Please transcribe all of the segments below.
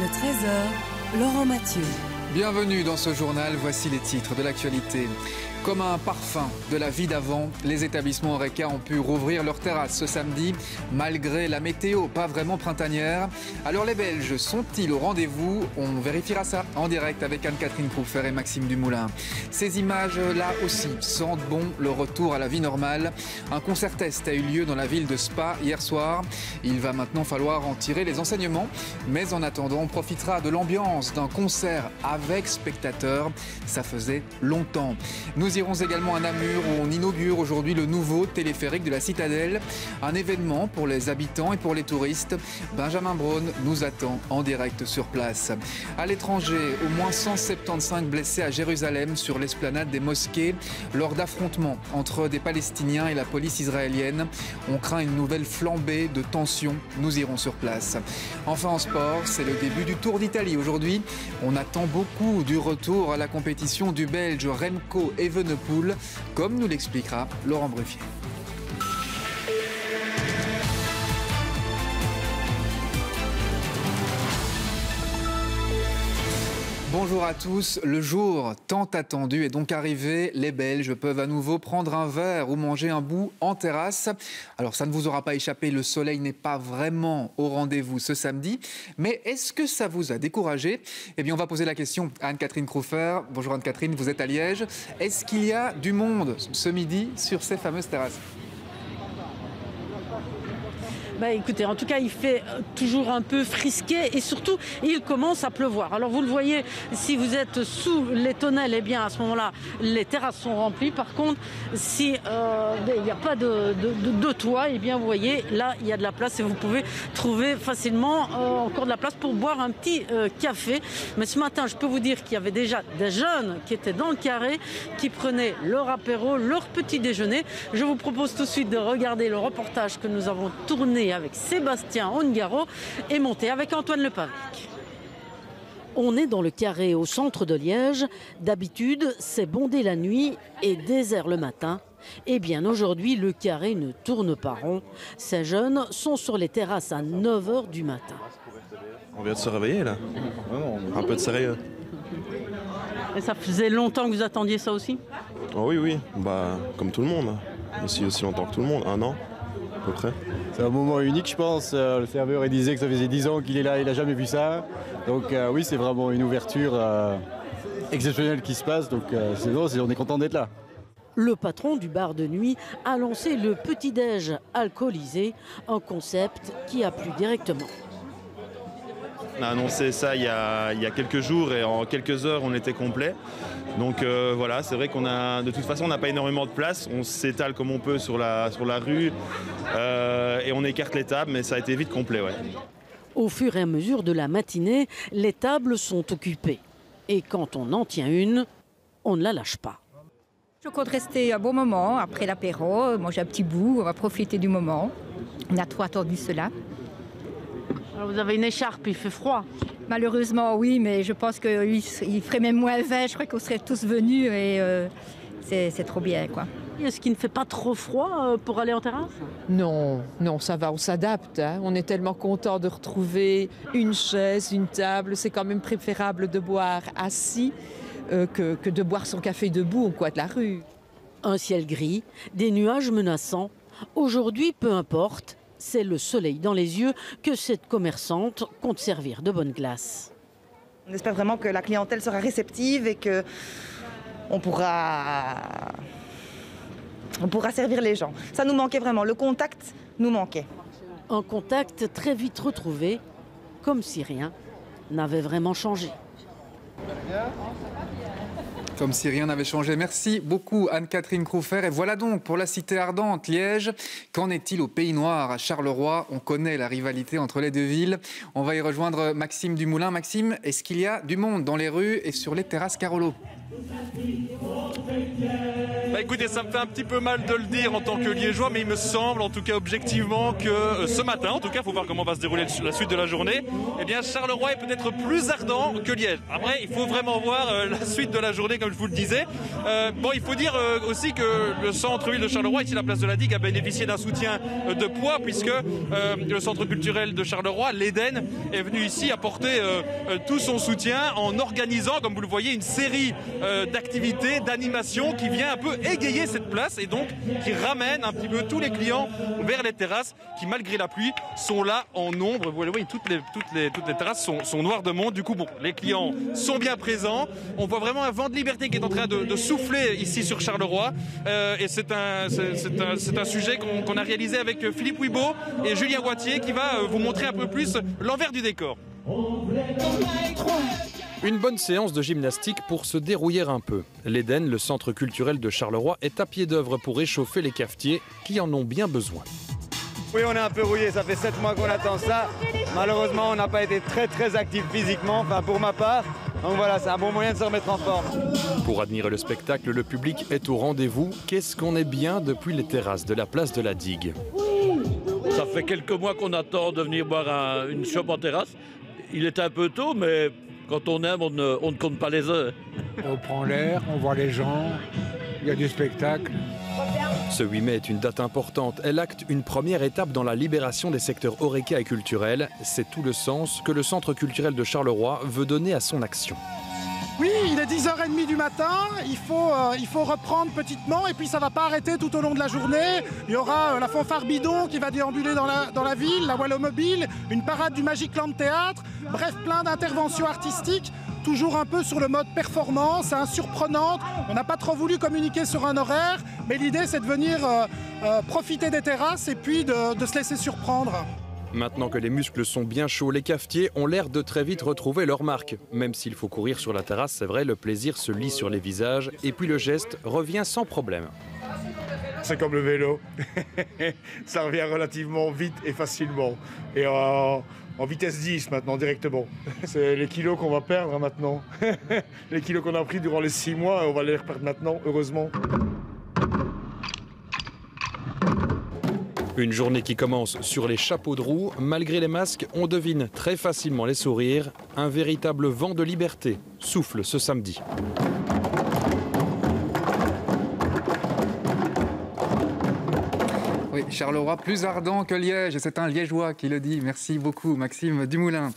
Le Trésor, Laurent Mathieu. Bienvenue dans ce journal, voici les titres de l'actualité. Comme un parfum de la vie d'avant, les établissements Horeca ont pu rouvrir leurs terrasses ce samedi, malgré la météo pas vraiment printanière. Alors les Belges sont-ils au rendez-vous? On vérifiera ça en direct avec Anne-Catherine Crouffer et Maxime Dumoulin. Ces images-là aussi sentent bon le retour à la vie normale. Un concert test a eu lieu dans la ville de Spa hier soir. Il va maintenant falloir en tirer les enseignements. Mais en attendant, on profitera de l'ambiance d'un concert avec spectateurs. Ça faisait longtemps. Nous irons également à Namur où on inaugure aujourd'hui le nouveau téléphérique de la Citadelle. Un événement pour les habitants et pour les touristes. Benjamin Braun nous attend en direct sur place. À l'étranger, au moins 175 blessés à Jérusalem sur l'esplanade des mosquées lors d'affrontements entre des Palestiniens et la police israélienne. On craint une nouvelle flambée de tensions. Nous irons sur place. Enfin en sport, c'est le début du Tour d'Italie aujourd'hui. On attend beaucoup du retour à la compétition du Belge Remco Evenepoel, comme nous l'expliquera Laurent Bruffier. Bonjour à tous, le jour tant attendu est donc arrivé. Les Belges peuvent à nouveau prendre un verre ou manger un bout en terrasse. Alors ça ne vous aura pas échappé, le soleil n'est pas vraiment au rendez-vous ce samedi. Mais est-ce que ça vous a découragé? Eh bien on va poser la question à Anne-Catherine Crouffer. Bonjour Anne-Catherine, vous êtes à Liège. Est-ce qu'il y a du monde ce midi sur ces fameuses terrasses? Écoutez, en tout cas, il fait toujours un peu frisqué et surtout, il commence à pleuvoir. Alors, vous le voyez, si vous êtes sous les tonnelles, eh bien, à ce moment-là, les terrasses sont remplies. Par contre, si il n'y a pas de toit, eh bien, vous voyez, là, il y a de la place et vous pouvez trouver facilement encore de la place pour boire un petit café. Mais ce matin, je peux vous dire qu'il y avait déjà des jeunes qui étaient dans le carré, qui prenaient leur apéro, leur petit déjeuner. Je vous propose tout de suite de regarder le reportage que nous avons tourné avec Sébastien Ongaro et monté avec Antoine Lepavic. On est dans le carré au centre de Liège. D'habitude, c'est bondé la nuit et désert le matin. Eh bien, aujourd'hui, le carré ne tourne pas rond. Ces jeunes sont sur les terrasses à 9h du matin. On vient de se réveiller, là. Un peu de sérieux. Et ça faisait longtemps que vous attendiez ça aussi? Oh oui, comme tout le monde. Aussi longtemps que tout le monde, 1 an, à peu près. C'est un moment unique, je pense. Le serveur il disait que ça faisait 10 ans qu'il est là, il n'a jamais vu ça. Donc oui, c'est vraiment une ouverture exceptionnelle qui se passe. Donc on est content d'être là. Le patron du bar de nuit a lancé le petit-déj alcoolisé, un concept qui a plu directement. On a annoncé ça il y a quelques jours et en quelques heures, on était complet. Donc voilà, c'est vrai de toute façon, on n'a pas énormément de place. On s'étale comme on peut sur la rue et on écarte les tables, mais ça a été vite complet. Ouais. Au fur et à mesure de la matinée, les tables sont occupées. Et quand on en tient une, on ne la lâche pas. Je compte rester un bon moment après l'apéro, manger un petit bout, on va profiter du moment. On a trop attendu cela. Alors vous avez une écharpe, il fait froid. Malheureusement, oui, mais je pense qu'il ferait même moins 20. Je crois qu'on serait tous venus et c'est trop bien, quoi. Est-ce qu'il ne fait pas trop froid pour aller en terrasse? Non, ça va, on s'adapte. On est tellement content de retrouver une chaise, une table. C'est quand même préférable de boire assis que de boire son café debout au coin de la rue. Un ciel gris, des nuages menaçants. Aujourd'hui, peu importe. C'est le soleil dans les yeux que cette commerçante compte servir de bonne glace. On espère vraiment que la clientèle sera réceptive et qu'on pourra servir les gens. Ça nous manquait vraiment, le contact nous manquait. Un contact très vite retrouvé, comme si rien n'avait vraiment changé. Comme si rien n'avait changé. Merci beaucoup Anne-Catherine Crouffer. Et voilà donc pour la cité ardente, Liège. Qu'en est-il au Pays Noir, à Charleroi? On connaît la rivalité entre les deux villes. On va y rejoindre Maxime Dumoulin. Maxime, est-ce qu'il y a du monde dans les rues et sur les terrasses Carolo? Bah écoutez, ça me fait un petit peu mal de le dire en tant que Liégeois, mais il me semble, en tout cas objectivement, que ce matin, en tout cas, il faut voir comment va se dérouler la suite de la journée, eh bien Charleroi est peut-être plus ardent que Liège. Après, il faut vraiment voir la suite de la journée, comme je vous le disais. Bon, il faut dire aussi que le centre-ville de Charleroi, ici la place de la Digue, a bénéficié d'un soutien de poids, puisque le centre culturel de Charleroi, l'Éden, est venu ici apporter tout son soutien en organisant, comme vous le voyez, une série d'activités, d'animations qui vient un peu égayer cette place et donc qui ramène un petit peu tous les clients vers les terrasses qui, malgré la pluie, sont là en nombre. Vous voyez, toutes les terrasses sont noires de monde. Du coup, bon, les clients sont bien présents. On voit vraiment un vent de liberté qui est en train de souffler ici sur Charleroi. Et c'est un sujet qu'on a réalisé avec Philippe Wibo et Julien Wattier qui va vous montrer un peu plus l'envers du décor. Une bonne séance de gymnastique pour se dérouiller un peu. L'Éden, le centre culturel de Charleroi, est à pied d'œuvre pour réchauffer les cafetiers qui en ont bien besoin. Oui, on est un peu rouillé, ça fait 7 mois qu'on attend ça. Malheureusement, on n'a pas été très actifs physiquement, enfin pour ma part. Donc voilà, c'est un bon moyen de se remettre en forme. Pour admirer le spectacle, le public est au rendez-vous. Qu'est-ce qu'on est bien depuis les terrasses de la place de la Digue. Ça fait quelques mois qu'on attend de venir boire une chope en terrasse. Il est un peu tôt, mais quand on aime, on ne compte pas les heures. On prend l'air, on voit les gens, il y a du spectacle. Ce 8 mai est une date importante. Elle acte une première étape dans la libération des secteurs horéca et culturels. C'est tout le sens que le centre culturel de Charleroi veut donner à son action. Oui, il est 10h30 du matin, il faut reprendre petitement et puis ça ne va pas arrêter tout au long de la journée. Il y aura la fanfare bidon qui va déambuler dans la ville, la Wallomobile, une parade du Magic Land Théâtre, bref, plein d'interventions artistiques, toujours un peu sur le mode performance, surprenante. On n'a pas trop voulu communiquer sur un horaire, mais l'idée c'est de venir profiter des terrasses et puis de se laisser surprendre. Maintenant que les muscles sont bien chauds, les cafetiers ont l'air de très vite retrouver leur marque. Même s'il faut courir sur la terrasse, c'est vrai, le plaisir se lit sur les visages et puis le geste revient sans problème. C'est comme le vélo, ça revient relativement vite et facilement. Et en vitesse 10 maintenant, directement. C'est les kilos qu'on va perdre maintenant. Les kilos qu'on a pris durant les 6 mois, on va les reperdre maintenant, heureusement. Une journée qui commence sur les chapeaux de roue. Malgré les masques, on devine très facilement les sourires. Un véritable vent de liberté souffle ce samedi. Oui, Charleroi plus ardent que Liège, c'est un Liégeois qui le dit. Merci beaucoup Maxime Dumoulin.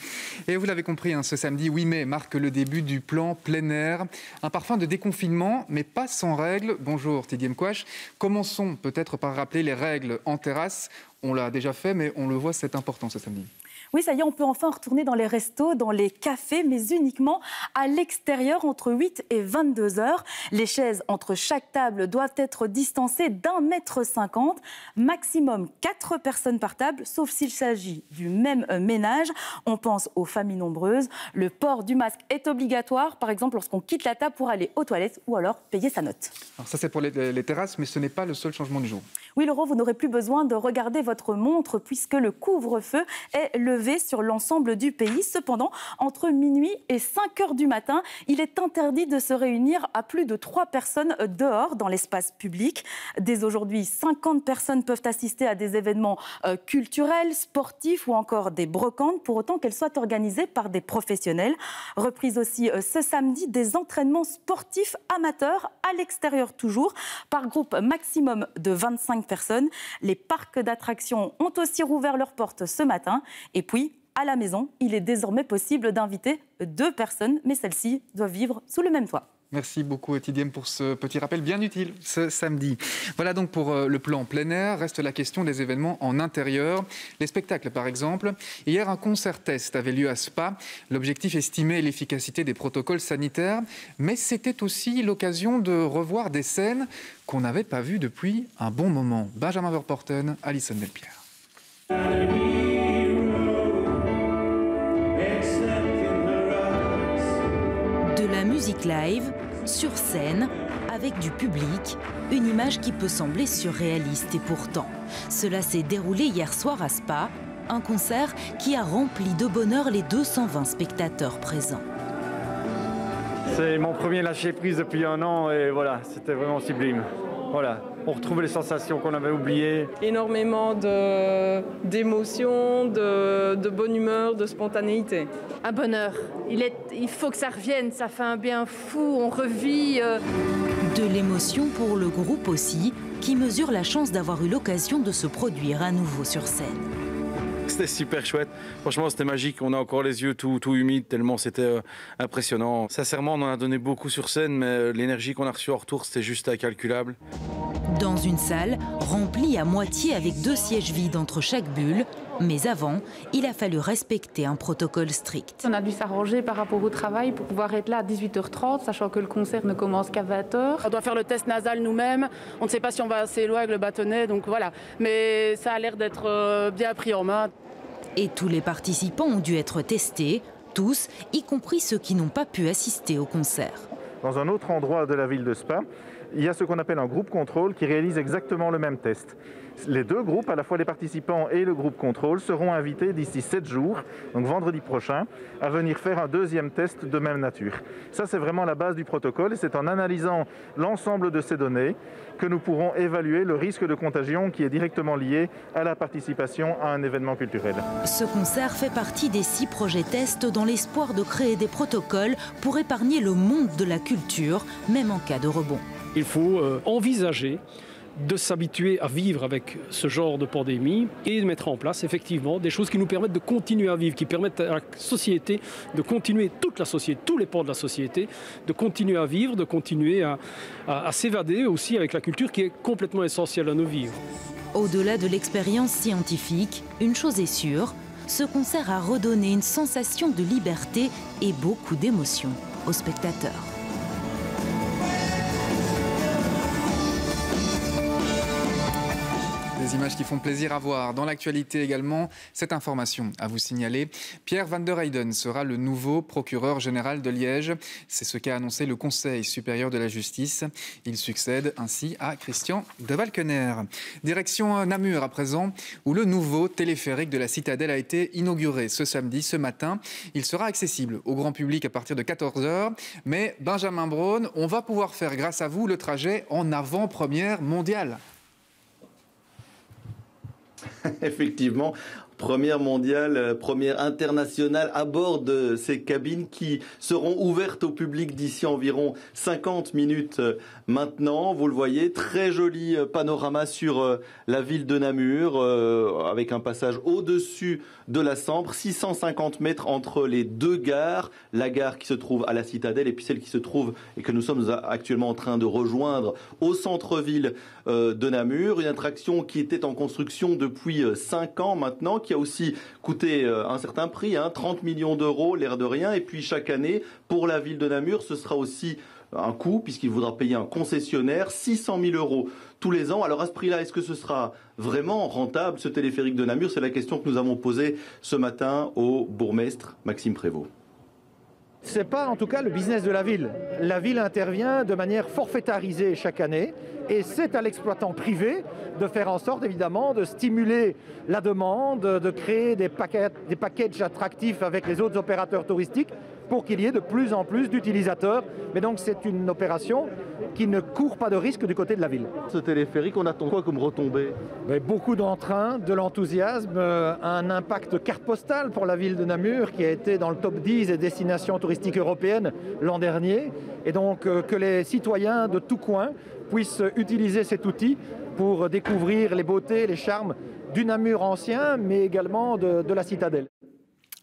Et vous l'avez compris, ce samedi 8 mai marque le début du plan plein air. Un parfum de déconfinement, mais pas sans règles. Bonjour Tidiem Kouach. Commençons peut-être par rappeler les règles en terrasse. On l'a déjà fait, mais on le voit, c'est important ce samedi. Oui, ça y est, on peut enfin retourner dans les restos, dans les cafés, mais uniquement à l'extérieur entre 8 et 22 heures. Les chaises entre chaque table doivent être distancées d'1,50 m. Maximum 4 personnes par table, sauf s'il s'agit du même ménage. On pense aux familles nombreuses. Le port du masque est obligatoire, par exemple lorsqu'on quitte la table pour aller aux toilettes ou alors payer sa note. Alors ça, c'est pour les terrasses, mais ce n'est pas le seul changement du jour. Oui, Laurent, vous n'aurez plus besoin de regarder votre montre puisque le couvre-feu est levé sur l'ensemble du pays. Cependant, entre minuit et 5 heures du matin, il est interdit de se réunir à plus de 3 personnes dehors dans l'espace public. Dès aujourd'hui, 50 personnes peuvent assister à des événements culturels, sportifs ou encore des brocantes, pour autant qu'elles soient organisées par des professionnels. Reprise aussi ce samedi des entraînements sportifs amateurs à l'extérieur toujours, par groupe maximum de 25 personnes. Les parcs d'attractions ont aussi rouvert leurs portes ce matin. Et puis, à la maison, il est désormais possible d'inviter 2 personnes, mais celles-ci doivent vivre sous le même toit. Merci beaucoup Tidiem pour ce petit rappel bien utile ce samedi. Voilà donc pour le plan plein air. Reste la question des événements en intérieur. Les spectacles par exemple. Hier, un concert test avait lieu à Spa. L'objectif, estimer l'efficacité des protocoles sanitaires. Mais c'était aussi l'occasion de revoir des scènes qu'on n'avait pas vues depuis un bon moment. Benjamin Verporten, Alison Delpierre. De la musique live, sur scène, avec du public, une image qui peut sembler surréaliste et pourtant. Cela s'est déroulé hier soir à Spa, un concert qui a rempli de bonheur les 220 spectateurs présents. C'est mon premier lâcher-prise depuis 1 an et voilà, c'était vraiment sublime. Voilà, on retrouve les sensations qu'on avait oubliées. Énormément d'émotions, de bonne humeur, de spontanéité. Un bonheur. Il faut que ça revienne, ça fait un bien fou, on revit. De l'émotion pour le groupe aussi, qui mesure la chance d'avoir eu l'occasion de se produire à nouveau sur scène. C'était super chouette, franchement c'était magique, on a encore les yeux tout humides tellement c'était impressionnant. Sincèrement on en a donné beaucoup sur scène mais l'énergie qu'on a reçue en retour c'était juste incalculable. Dans une salle remplie à moitié avec 2 sièges vides entre chaque bulle, mais avant, il a fallu respecter un protocole strict. On a dû s'arranger par rapport au travail pour pouvoir être là à 18h30, sachant que le concert ne commence qu'à 20h. On doit faire le test nasal nous-mêmes, on ne sait pas si on va assez loin avec le bâtonnet, donc voilà. Mais ça a l'air d'être bien pris en main. Et tous les participants ont dû être testés, tous, y compris ceux qui n'ont pas pu assister au concert. Dans un autre endroit de la ville de Spa, il y a ce qu'on appelle un groupe contrôle qui réalise exactement le même test. Les 2 groupes, à la fois les participants et le groupe contrôle, seront invités d'ici 7 jours, donc vendredi prochain, à venir faire un 2e test de même nature. Ça, c'est vraiment la base du protocole et c'est en analysant l'ensemble de ces données que nous pourrons évaluer le risque de contagion qui est directement lié à la participation à un événement culturel. Ce concert fait partie des 6 projets tests dans l'espoir de créer des protocoles pour épargner le monde de la culture, même en cas de rebond. Il faut envisager de s'habituer à vivre avec ce genre de pandémie et de mettre en place effectivement des choses qui nous permettent de continuer à vivre, qui permettent à la société de continuer, toute la société, tous les pans de la société, de continuer à vivre, de continuer à s'évader aussi avec la culture qui est complètement essentielle à nos vies. Au-delà de l'expérience scientifique, une chose est sûre, ce concert a redonné une sensation de liberté et beaucoup d'émotion aux spectateurs. Des images qui font plaisir à voir. Dans l'actualité également, cette information à vous signaler. Pierre van der Heyden sera le nouveau procureur général de Liège. C'est ce qu'a annoncé le Conseil supérieur de la justice. Il succède ainsi à Christian de Valkener. Direction Namur à présent, où le nouveau téléphérique de la Citadelle a été inauguré ce samedi, ce matin. Il sera accessible au grand public à partir de 14h. Mais Benjamin Braun, on va pouvoir faire grâce à vous le trajet en avant-première mondiale. Effectivement, première mondiale, première internationale à bord de ces cabines qui seront ouvertes au public d'ici environ 50 minutes maintenant. Vous le voyez, très joli panorama sur la ville de Namur avec un passage au-dessus de la Sambre, 650 mètres entre les 2 gares, la gare qui se trouve à la Citadelle et puis celle qui se trouve et que nous sommes actuellement en train de rejoindre au centre-ville de Namur. Une attraction qui était en construction depuis 5 ans maintenant, qui a aussi coûté un certain prix, 30 millions d'euros, l'air de rien. Et puis chaque année, pour la ville de Namur, ce sera aussi un coût, puisqu'il voudra payer un concessionnaire, 600 000 euros tous les ans. Alors à ce prix-là, est-ce que ce sera vraiment rentable, ce téléphérique de Namur? C'est la question que nous avons posée ce matin au bourgmestre Maxime Prévost. Ce n'est pas en tout cas le business de la ville. La ville intervient de manière forfaitarisée chaque année et c'est à l'exploitant privé de faire en sorte évidemment de stimuler la demande, de créer des packages attractifs avec les autres opérateurs touristiques pour qu'il y ait de plus en plus d'utilisateurs. Mais donc c'est une opération qui ne court pas de risque du côté de la ville. Ce téléphérique, on attend quoi comme retombée? Beaucoup d'entrain, de l'enthousiasme, un impact carte postale pour la ville de Namur qui a été dans le top 10 des destinations touristiques européennes l'an dernier. Et donc que les citoyens de tous coins puissent utiliser cet outil pour découvrir les beautés, les charmes du Namur ancien, mais également de la Citadelle.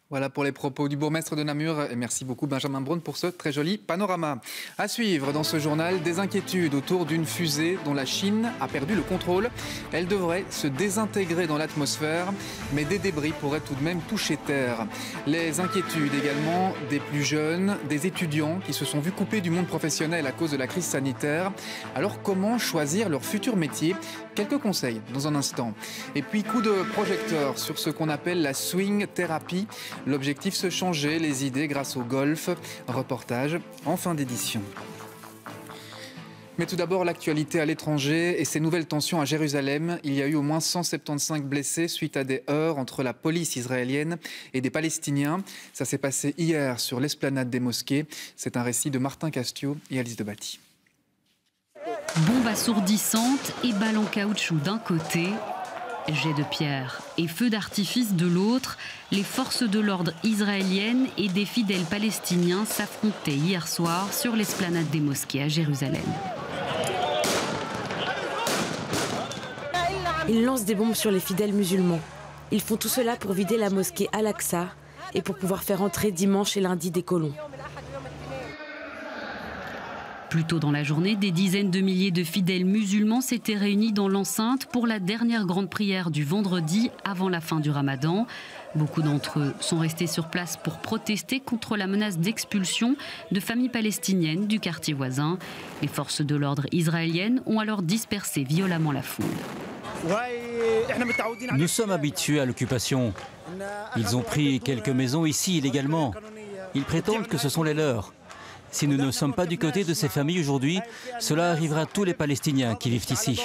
Voilà pour les propos du bourgmestre de Namur. Et merci beaucoup Benjamin Braun pour ce très joli panorama. À suivre dans ce journal, des inquiétudes autour d'une fusée dont la Chine a perdu le contrôle. Elle devrait se désintégrer dans l'atmosphère, mais des débris pourraient tout de même toucher terre. Les inquiétudes également des plus jeunes, des étudiants qui se sont vus couper du monde professionnel à cause de la crise sanitaire. Alors comment choisir leur futur métier? Quelques conseils dans un instant. Et puis coup de projecteur sur ce qu'on appelle la swing thérapie. L'objectif, se changer les idées grâce au golf. Reportage en fin d'édition. Mais tout d'abord, l'actualité à l'étranger et ces nouvelles tensions à Jérusalem. Il y a eu au moins 175 blessés suite à des heurts entre la police israélienne et des Palestiniens. Ça s'est passé hier sur l'esplanade des mosquées. C'est un récit de Martin Castio et Alice de Batty. Bombes assourdissantes et balles en caoutchouc d'un côté, jets de pierre et feux d'artifice de l'autre, les forces de l'ordre israéliennes et des fidèles palestiniens s'affrontaient hier soir sur l'esplanade des mosquées à Jérusalem. Ils lancent des bombes sur les fidèles musulmans. Ils font tout cela pour vider la mosquée Al-Aqsa et pour pouvoir faire entrer dimanche et lundi des colons. Plus tôt dans la journée, des dizaines de milliers de fidèles musulmans s'étaient réunis dans l'enceinte pour la dernière grande prière du vendredi avant la fin du Ramadan. Beaucoup d'entre eux sont restés sur place pour protester contre la menace d'expulsion de familles palestiniennes du quartier voisin. Les forces de l'ordre israéliennes ont alors dispersé violemment la foule. Nous sommes habitués à l'occupation. Ils ont pris quelques maisons ici illégalement. Ils prétendent que ce sont les leurs. Si nous ne sommes pas du côté de ces familles aujourd'hui, cela arrivera à tous les Palestiniens qui vivent ici.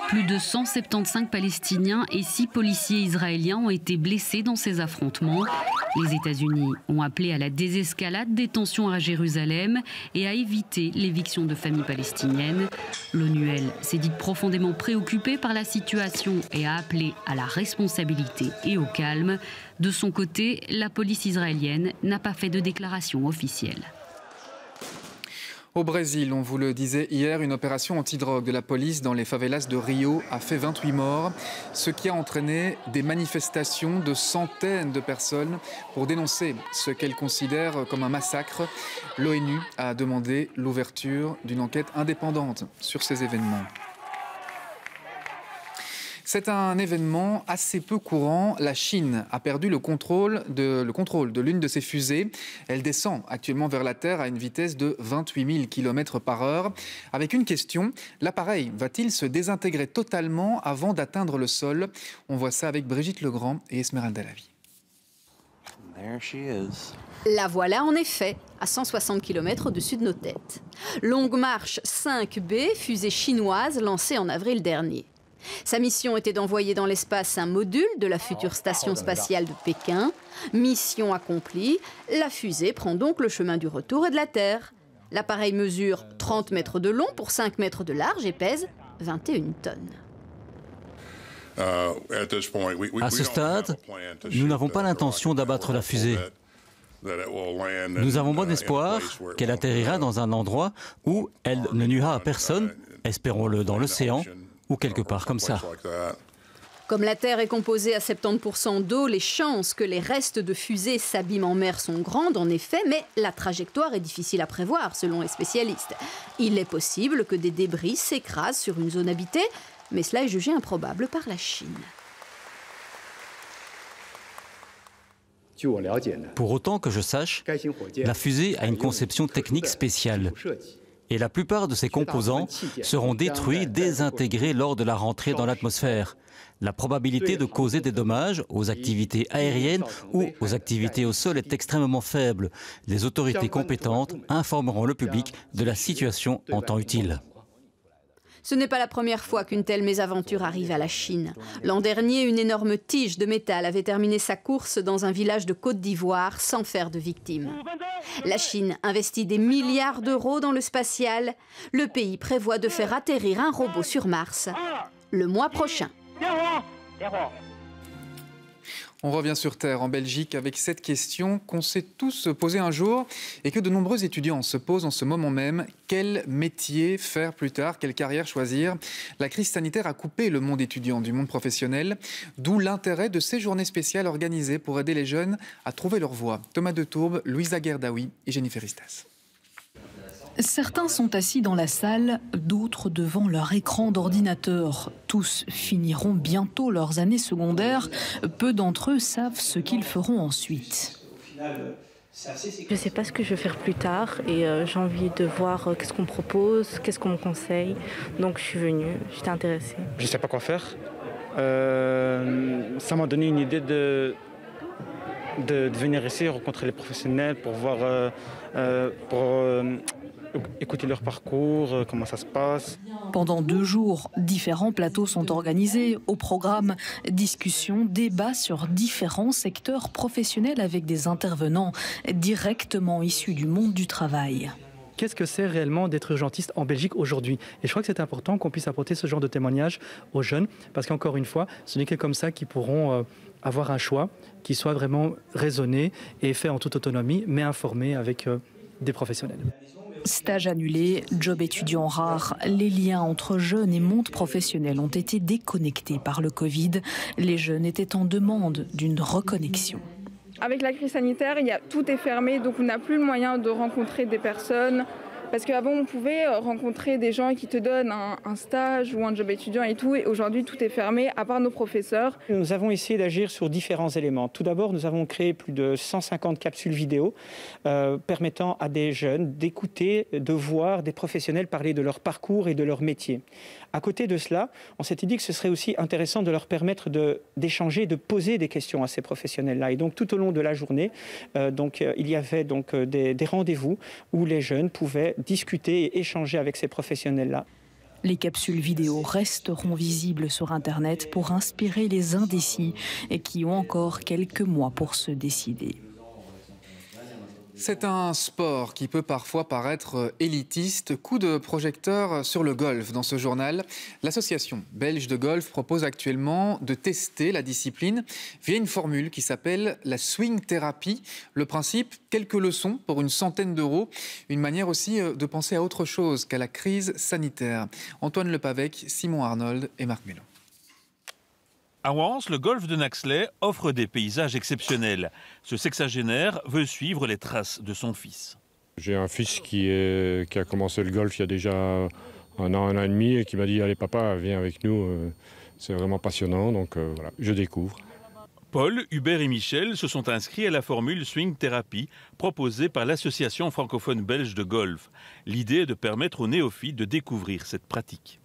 Plus de 175 Palestiniens et 6 policiers israéliens ont été blessés dans ces affrontements. Les États-Unis ont appelé à la désescalade des tensions à Jérusalem et à éviter l'éviction de familles palestiniennes. L'ONU, elle, s'est dite profondément préoccupée par la situation et a appelé à la responsabilité et au calme. De son côté, la police israélienne n'a pas fait de déclaration officielle. Au Brésil, on vous le disait hier, une opération antidrogue de la police dans les favelas de Rio a fait 28 morts, ce qui a entraîné des manifestations de centaines de personnes pour dénoncer ce qu'elles considèrent comme un massacre. L'ONU a demandé l'ouverture d'une enquête indépendante sur ces événements. C'est un événement assez peu courant. La Chine a perdu le contrôle de l'une de ses fusées. Elle descend actuellement vers la Terre à une vitesse de 28 000 km/h. Avec une question, l'appareil va-t-il se désintégrer totalement avant d'atteindre le sol? On voit ça avec Brigitte Legrand et Esmeralda Lavie. La voilà en effet, à 160 km au-dessus de nos têtes. Longue Marche 5B, fusée chinoise lancée en avril dernier. Sa mission était d'envoyer dans l'espace un module de la future station spatiale de Pékin. Mission accomplie, la fusée prend donc le chemin du retour et de la Terre. L'appareil mesure 30 mètres de long pour 5 mètres de large et pèse 21 tonnes. À ce stade, nous n'avons pas l'intention d'abattre la fusée. Nous avons bon espoir qu'elle atterrira dans un endroit où elle ne nuira à personne, espérons-le dans l'océan, ou quelque part comme ça. Comme la Terre est composée à 70% d'eau, les chances que les restes de fusée s'abîment en mer sont grandes en effet, mais la trajectoire est difficile à prévoir selon les spécialistes. Il est possible que des débris s'écrasent sur une zone habitée, mais cela est jugé improbable par la Chine. Pour autant que je sache, la fusée a une conception technique spéciale. Et la plupart de ces composants seront détruits, désintégrés lors de la rentrée dans l'atmosphère. La probabilité de causer des dommages aux activités aériennes ou aux activités au sol est extrêmement faible. Les autorités compétentes informeront le public de la situation en temps utile. Ce n'est pas la première fois qu'une telle mésaventure arrive à la Chine. L'an dernier, une énorme tige de métal avait terminé sa course dans un village de Côte d'Ivoire sans faire de victimes. La Chine investit des milliards d'euros dans le spatial. Le pays prévoit de faire atterrir un robot sur Mars le mois prochain. On revient sur Terre, en Belgique, avec cette question qu'on s'est tous posée un jour et que de nombreux étudiants se posent en ce moment même. Quel métier faire plus tard? Quelle carrière choisir? La crise sanitaire a coupé le monde étudiant du monde professionnel, d'où l'intérêt de ces journées spéciales organisées pour aider les jeunes à trouver leur voie. Thomas de Tourbe, Louisa Gerdaoui et Jennifer Istas. Certains sont assis dans la salle, d'autres devant leur écran d'ordinateur. Tous finiront bientôt leurs années secondaires. Peu d'entre eux savent ce qu'ils feront ensuite. Je ne sais pas ce que je vais faire plus tard et j'ai envie de voir qu'est-ce qu'on me propose, qu'est-ce qu'on me conseille. Donc je suis venue, j'étais intéressée. Je ne sais pas quoi faire. Ça m'a donné une idée de venir ici, rencontrer les professionnels pour voir, écouter leur parcours, comment ça se passe. Pendant 2 jours, différents plateaux sont organisés. Au programme, discussions, débats sur différents secteurs professionnels avec des intervenants directement issus du monde du travail. Qu'est-ce que c'est réellement d'être urgentiste en Belgique aujourd'hui? Et je crois que c'est important qu'on puisse apporter ce genre de témoignages aux jeunes, parce qu'encore une fois, ce n'est que comme ça qu'ils pourront avoir un choix qui soit vraiment raisonné et fait en toute autonomie, mais informé avec des professionnels. Stage annulé, job étudiant rare, les liens entre jeunes et monde professionnel ont été déconnectés par le Covid. Les jeunes étaient en demande d'une reconnexion. Avec la crise sanitaire, tout est fermé, donc on n'a plus le moyen de rencontrer des personnes. Parce qu'avant, on pouvait rencontrer des gens qui te donnent un stage ou un job étudiant et tout. Et aujourd'hui, tout est fermé, à part nos professeurs. Nous avons essayé d'agir sur différents éléments. Tout d'abord, nous avons créé plus de 150 capsules vidéo permettant à des jeunes d'écouter, de voir des professionnels parler de leur parcours et de leur métier. À côté de cela, on s'était dit que ce serait aussi intéressant de leur permettre d'échanger, de poser des questions à ces professionnels-là. Et donc, tout au long de la journée, il y avait des rendez-vous où les jeunes pouvaient discuter et échanger avec ces professionnels-là. Les capsules vidéo resteront visibles sur Internet pour inspirer les indécis et qui ont encore quelques mois pour se décider. C'est un sport qui peut parfois paraître élitiste. Coup de projecteur sur le golf dans ce journal. L'association belge de golf propose actuellement de tester la discipline via une formule qui s'appelle la swing thérapie. Le principe, quelques leçons pour une centaine d'euros. Une manière aussi de penser à autre chose qu'à la crise sanitaire. Antoine Lepavec, Simon Arnold et Marc Mélon. À Wans, le golfe de Naxley offre des paysages exceptionnels. Ce sexagénaire veut suivre les traces de son fils. J'ai un fils qui a commencé le golf il y a déjà un an et demi et qui m'a dit « Allez papa, viens avec nous, c'est vraiment passionnant », donc voilà, je découvre. Paul, Hubert et Michel se sont inscrits à la formule Swing Therapy proposée par l'Association francophone belge de golf. L'idée est de permettre aux néophytes de découvrir cette pratique.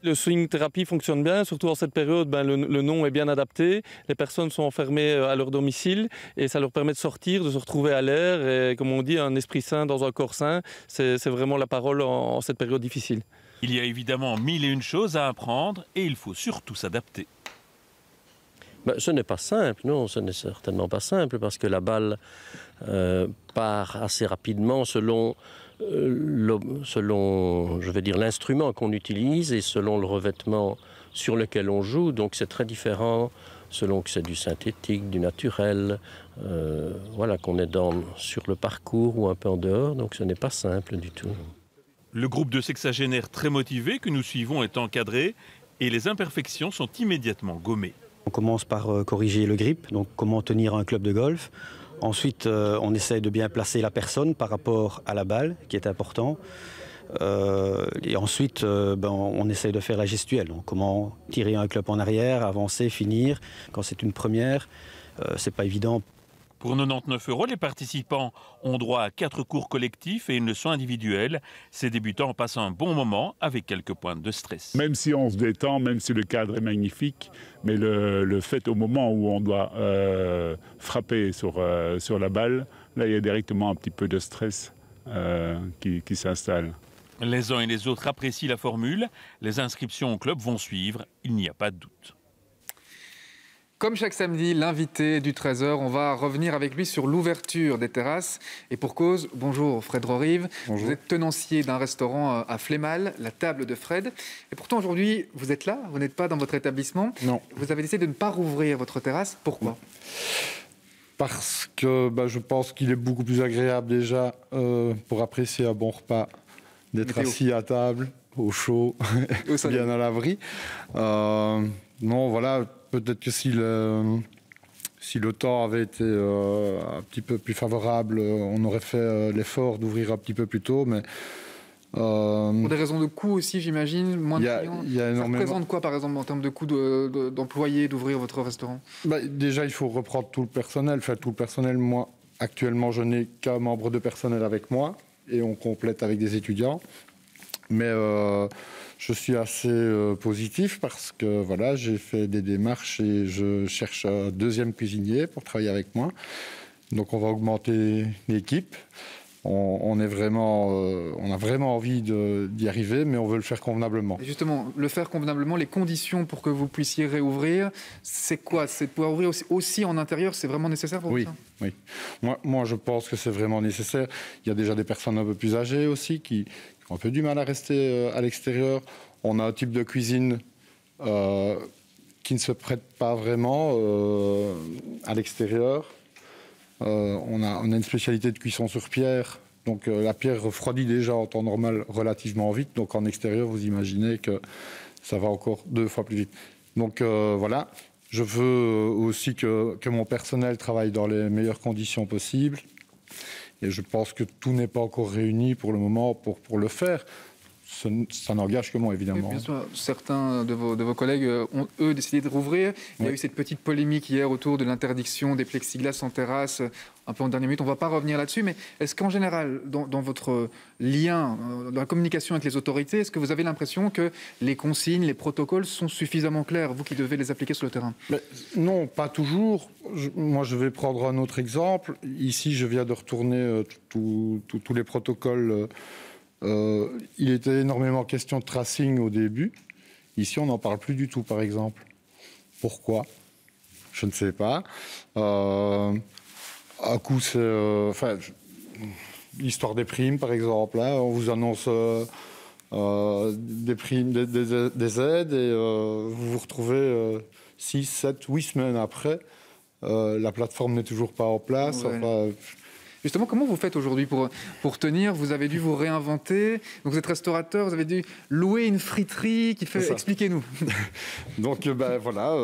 Le swing thérapie fonctionne bien, surtout en cette période, le nom est bien adapté. Les personnes sont enfermées à leur domicile et ça leur permet de sortir, de se retrouver à l'air. Et comme on dit, un esprit sain dans un corps sain, c'est vraiment la parole en cette période difficile. Il y a évidemment 1001 choses à apprendre et il faut surtout s'adapter. Ce n'est pas simple, non, ce n'est certainement pas simple parce que la balle part assez rapidement selon je veux dire, l'instrument qu'on utilise et selon le revêtement sur lequel on joue. Donc c'est très différent selon que c'est du synthétique, du naturel, voilà, qu'on est sur le parcours ou un peu en dehors. Donc ce n'est pas simple du tout. Le groupe de sexagénaires très motivés que nous suivons est encadré et les imperfections sont immédiatement gommées. On commence par corriger le grip, donc comment tenir un club de golf. Ensuite, on essaye de bien placer la personne par rapport à la balle, qui est important. Et ensuite, on essaye de faire la gestuelle. Donc, comment tirer un club en arrière, avancer, finir. Quand c'est une première, c'est pas évident. Pour 99 €, les participants ont droit à 4 cours collectifs et une leçon individuelle. Ces débutants passent un bon moment avec quelques pointes de stress. Même si on se détend, même si le cadre est magnifique, mais le fait au moment où on doit frapper sur la balle, là il y a directement un petit peu de stress qui s'installe. Les uns et les autres apprécient la formule. Les inscriptions au club vont suivre, il n'y a pas de doute. Comme chaque samedi, l'invité du 13h, on va revenir avec lui sur l'ouverture des terrasses. Et pour cause, bonjour Fred Rorive. Bonjour. Vous êtes tenancier d'un restaurant à Flémal, la table de Fred. Et pourtant aujourd'hui, vous êtes là, vous n'êtes pas dans votre établissement. Non. Vous avez décidé de ne pas rouvrir votre terrasse. Pourquoi ? Parce que je pense qu'il est beaucoup plus agréable déjà pour apprécier un bon repas d'être assis à table, au chaud, bien à l'abri. Non, voilà. Peut-être que si le temps avait été un petit peu plus favorable, on aurait fait l'effort d'ouvrir un petit peu plus tôt. Mais, pour des raisons de coût aussi, j'imagine, moins de clients. Ça représente quoi, par exemple, en termes de coût d'employés, d'ouvrir votre restaurant ? Déjà, il faut reprendre tout le personnel. Tout le personnel, moi, actuellement, je n'ai qu'un membre de personnel avec moi et on complète avec des étudiants. Mais je suis assez positif parce que voilà, j'ai fait des démarches et je cherche un deuxième cuisinier pour travailler avec moi. Donc on va augmenter l'équipe. On a vraiment envie d'y arriver, mais on veut le faire convenablement. Et justement, le faire convenablement, les conditions pour que vous puissiez réouvrir, c'est quoi? C'est de pouvoir ouvrir aussi en intérieur, c'est vraiment nécessaire pour vous ça? Oui. Moi, je pense que c'est vraiment nécessaire. Il y a déjà des personnes un peu plus âgées aussi qui ont un peu du mal à rester à l'extérieur. On a un type de cuisine qui ne se prête pas vraiment à l'extérieur. On a une spécialité de cuisson sur pierre, donc la pierre refroidit déjà en temps normal relativement vite, donc en extérieur vous imaginez que ça va encore 2 fois plus vite. Donc voilà, je veux aussi que mon personnel travaille dans les meilleures conditions possibles et je pense que tout n'est pas encore réuni pour le moment pour le faire. Ça n'engage que moi, évidemment. Bien sûr, certains de vos collègues ont, eux, décidé de rouvrir. Il y a eu cette petite polémique hier autour de l'interdiction des plexiglas en terrasse, un peu en dernière minute. On ne va pas revenir là-dessus, mais est-ce qu'en général, dans votre lien, dans la communication avec les autorités, est-ce que vous avez l'impression que les consignes, les protocoles sont suffisamment clairs, vous qui devez les appliquer sur le terrain? Non, pas toujours. Moi, je vais prendre un autre exemple. Ici, je viens de retourner tous les protocoles. Il était énormément question de tracing au début. Ici, on n'en parle plus du tout, par exemple. Pourquoi? Je ne sais pas. Un coup, c'est... l'histoire des primes, par exemple. Là, on vous annonce des primes, des aides, et vous vous retrouvez 6, 7, 8 semaines après. La plateforme n'est toujours pas en place. Ouais. Enfin, justement, comment vous faites aujourd'hui pour tenir? Vous avez dû vous réinventer. Donc vous êtes restaurateur, vous avez dû louer une friterie qui fait... Expliquez-nous. Donc voilà,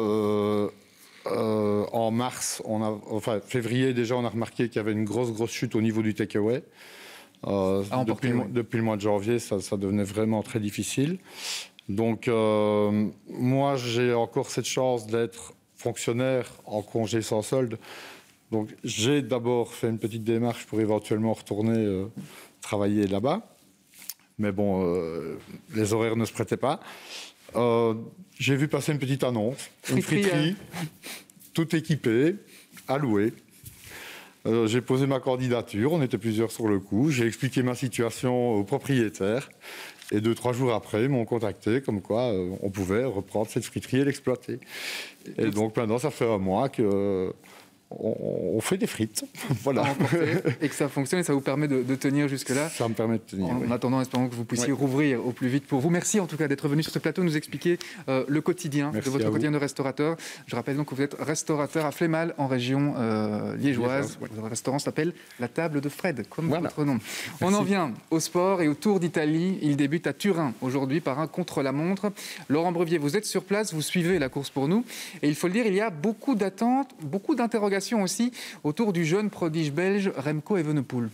en mars, février déjà, on a remarqué qu'il y avait une grosse chute au niveau du takeaway. Depuis le mois de janvier, ça devenait vraiment très difficile. Donc moi, j'ai encore cette chance d'être fonctionnaire en congé sans solde. Donc j'ai d'abord fait une petite démarche pour éventuellement retourner travailler là-bas. Mais bon, les horaires ne se prêtaient pas. J'ai vu passer une petite annonce, une friterie, tout équipée, à louer. J'ai posé ma candidature, on était plusieurs sur le coup. J'ai expliqué ma situation au propriétaire. Et 2-3 jours après, ils m'ont contacté comme quoi on pouvait reprendre cette friterie et l'exploiter. Et donc maintenant, ça fait un mois que... On fait des frites, voilà. Et que ça fonctionne et ça vous permet de tenir jusque-là. Ça me permet de tenir, En attendant, espérons que vous puissiez rouvrir au plus vite pour vous. Merci en tout cas d'être venu sur ce plateau nous expliquer le quotidien de votre quotidien de restaurateur. Je rappelle donc que vous êtes restaurateur à Flémal en région liégeoise. Votre restaurant s'appelle La Table de Fred, comme votre nom. On en vient au sport et au Tour d'Italie. Il débute à Turin aujourd'hui par un contre-la-montre. Laurent Brevier, vous êtes sur place, vous suivez la course pour nous. Et il faut le dire, il y a beaucoup d'attentes, beaucoup d'interrogations aussi autour du jeune prodige belge Remco Evenepoel.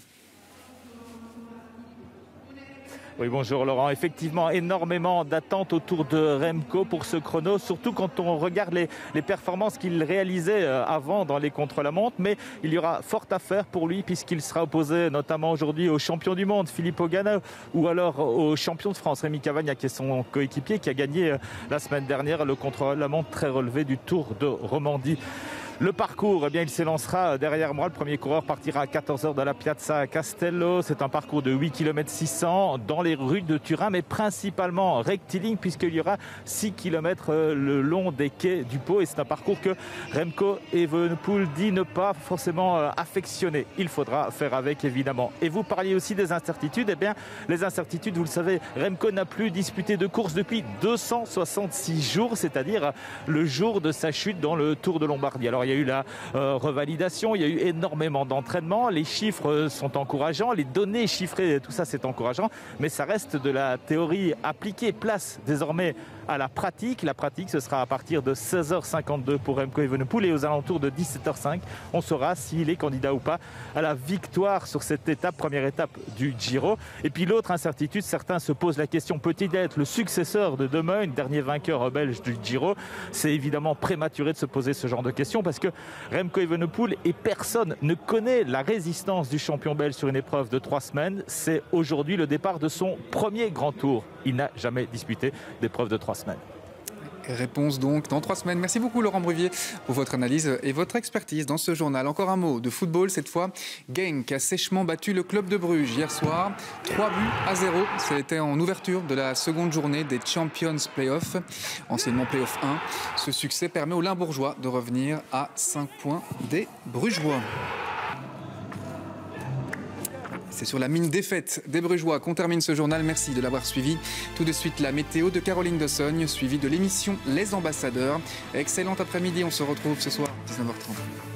Oui, bonjour Laurent. Effectivement, énormément d'attentes autour de Remco pour ce chrono, surtout quand on regarde les performances qu'il réalisait avant dans les contre-la-montre. Mais il y aura fort à faire pour lui puisqu'il sera opposé notamment aujourd'hui au champion du monde, Filippo Ganna, ou alors au champion de France, Rémi Cavagna, qui est son coéquipier, qui a gagné la semaine dernière le contre-la-montre très relevé du Tour de Romandie. Le parcours, eh bien, il s'élancera derrière moi. Le premier coureur partira à 14h de la Piazza Castello. C'est un parcours de 8 km 600 dans les rues de Turin, mais principalement rectiligne puisqu'il y aura 6 km le long des quais du Pô. Et c'est un parcours que Remco Evenepoel dit ne pas forcément affectionner. Il faudra faire avec, évidemment. Et vous parliez aussi des incertitudes. Eh bien, les incertitudes, vous le savez, Remco n'a plus disputé de course depuis 266 jours, c'est-à-dire le jour de sa chute dans le Tour de Lombardie. Alors, il y a eu la revalidation, il y a eu énormément d'entraînement, les chiffres sont encourageants, les données chiffrées, tout ça c'est encourageant, mais ça reste de la théorie appliquée. Place désormais à la pratique. La pratique, ce sera à partir de 16h52 pour Remco Evenepoel et aux alentours de 17h05, on saura s'il est candidat ou pas à la victoire sur cette étape, première étape du Giro. Et puis l'autre incertitude, certains se posent la question, peut-il être le successeur de De Meun, dernier vainqueur belge du Giro? C'est évidemment prématuré de se poser ce genre de questions parce que Remco Evenepoel et personne ne connaît la résistance du champion belge sur une épreuve de 3 semaines. C'est aujourd'hui le départ de son premier grand tour. Il n'a jamais disputé d'épreuve de 3 semaines. Réponse donc dans 3 semaines. Merci beaucoup Laurent Bruvier pour votre analyse et votre expertise dans ce journal. Encore un mot de football cette fois. Genk a sèchement battu le club de Bruges hier soir. 3-0. C'était en ouverture de la seconde journée des Champions Playoffs, anciennement Playoff 1. Ce succès permet aux Limbourgeois de revenir à 5 points des Brugeois. C'est sur la mine défaite des Brugeois qu'on termine ce journal. Merci de l'avoir suivi. Tout de suite, la météo de Caroline Dossogne, suivie de l'émission Les Ambassadeurs. Excellent après-midi, on se retrouve ce soir, 19h30.